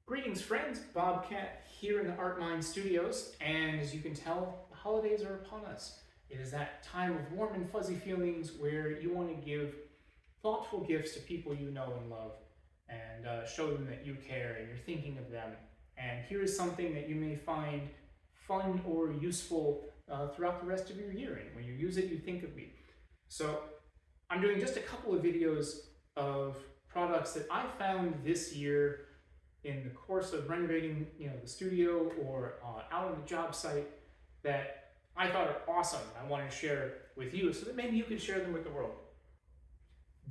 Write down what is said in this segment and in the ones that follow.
Greetings friends, Bobcat here in the Art Mind Studios, and as you can tell, the holidays are upon us. It is that time of warm and fuzzy feelings where you want to give thoughtful gifts to people you know and love, and show them that you care and you're thinking of them. And here is something that you may find fun or useful throughout the rest of your year, and when you use it, you think of me. So I'm doing just a couple of videos of products that I found this year in the course of renovating, the studio or out on the job site that I thought are awesome. I wanted to share with you so that maybe you could share them with the world.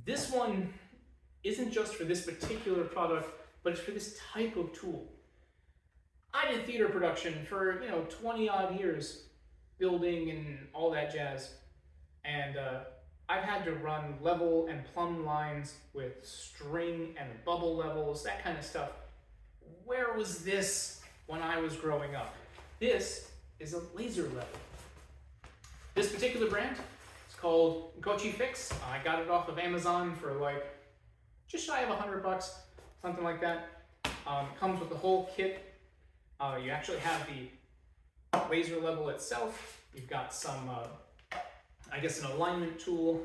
This one isn't just for this particular product, but it's for this type of tool. I did theater production for 20 odd years, building and all that jazz, and I've had to run level and plumb lines with string and bubble levels, that kind of stuff. Where was this when I was growing up? This is a laser level. This particular brand is called Gochifix. I got it off of Amazon for like just shy of $100, something like that. Comes with the whole kit. You actually have the laser level itself. You've got some, I guess, an alignment tool.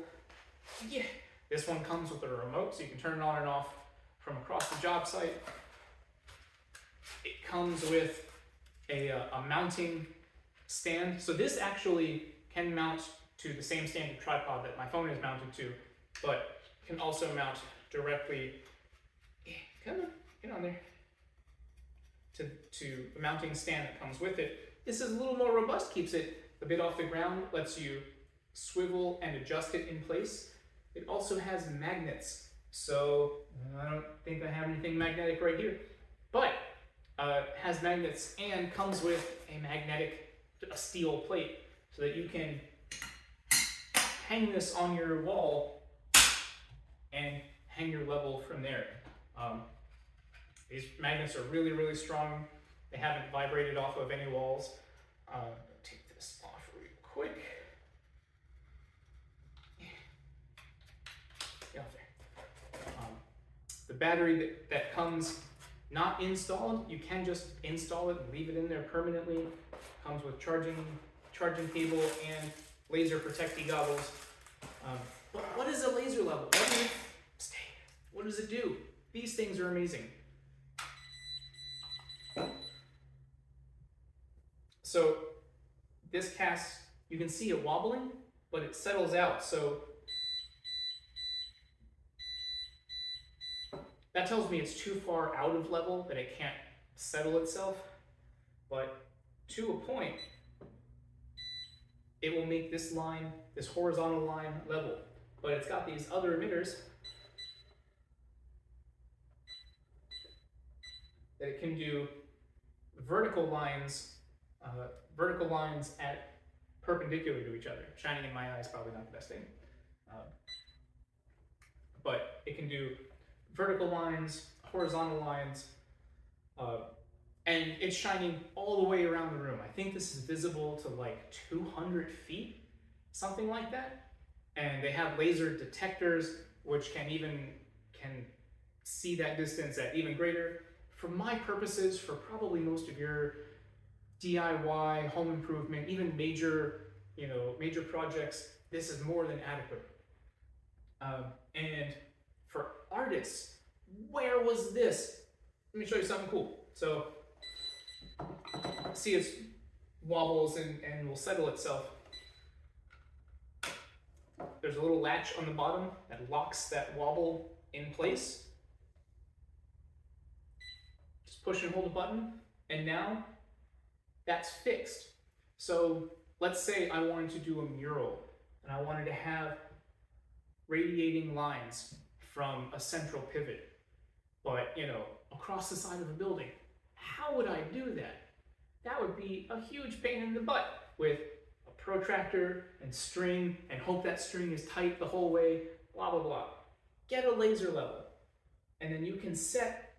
Yeah, this one comes with a remote, so you can turn it on and off from across the job site. It comes with a mounting stand. So this actually can mount to the same standard tripod that my phone is mounted to, but can also mount directly, come on, get on there, to the mounting stand that comes with it. This is a little more robust, keeps it a bit off the ground, lets you swivel and adjust it in place. It also has magnets, so I don't think I have anything magnetic right here, but has magnets and comes with a steel plate so that you can hang this on your wall and hang your level from there. These magnets are really, really strong. They haven't vibrated off of any walls. Take this off real quick. Get off there. The battery that comes not installed, you can just install it and leave it in there permanently. Comes with charging cable and laser protectee goggles. But what is a laser level? What does it do? These things are amazing. So this cast, you can see it wobbling, but it settles out. So that tells me it's too far out of level that it can't settle itself. But to a point, it will make this line, this horizontal line, level. But it's got these other emitters that it can do vertical lines at perpendicular to each other. Shining in my eye is probably not the best thing. But it can do vertical lines, horizontal lines, and it's shining all the way around the room. I think this is visible to like 200 feet, something like that. And they have laser detectors, which can see that distance at even greater. For my purposes, for probably most of your DIY, home improvement, even major projects, this is more than adequate. And for artists, where was this? Let me show you something cool. So, see it wobbles and will settle itself. There's a little latch on the bottom that locks that wobble in place. Just push and hold a button, and now that's fixed. So let's say I wanted to do a mural, and I wanted to have radiating lines from a central pivot, but across the side of a building. How would I do that? That would be a huge pain in the butt with a protractor and string and hope that string is tight the whole way, blah, blah, blah. Get a laser level, and then you can set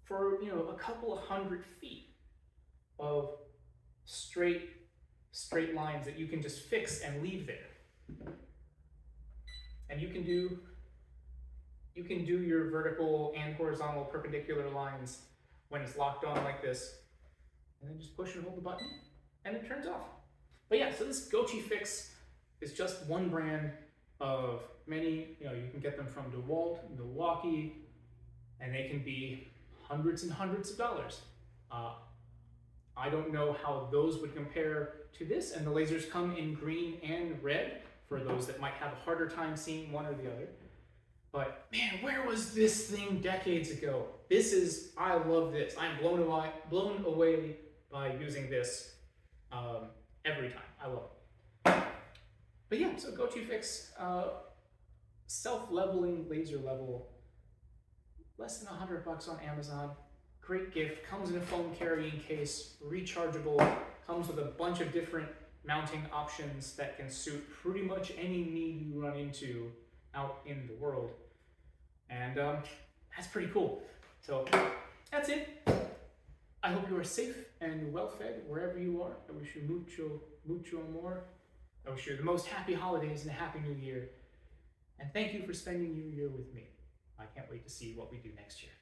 for a couple of 100 feet of straight lines that you can just fix and leave there. And you can do your vertical and horizontal perpendicular lines when it's locked on like this, and then just push and hold the button, and it turns off. But yeah, so this Gochifix is just one brand of many. You know, you can get them from DeWalt, Milwaukee, and they can be hundreds and hundreds of dollars. I don't know how those would compare to this, and the lasers come in green and red for those that might have a harder time seeing one or the other. But man, where was this thing decades ago? I love this. I'm blown away by using this every time. I love it. But yeah, so Gochifix, self-leveling laser level, less than $100 on Amazon. Great gift, comes in a phone carrying case, rechargeable, comes with a bunch of different mounting options that can suit pretty much any need you run into out in the world. And that's pretty cool. So that's it. I hope you are safe and well fed wherever you are. I wish you mucho more. I wish you the most happy holidays and a happy new year. And thank you for spending your year with me. I can't wait to see what we do next year.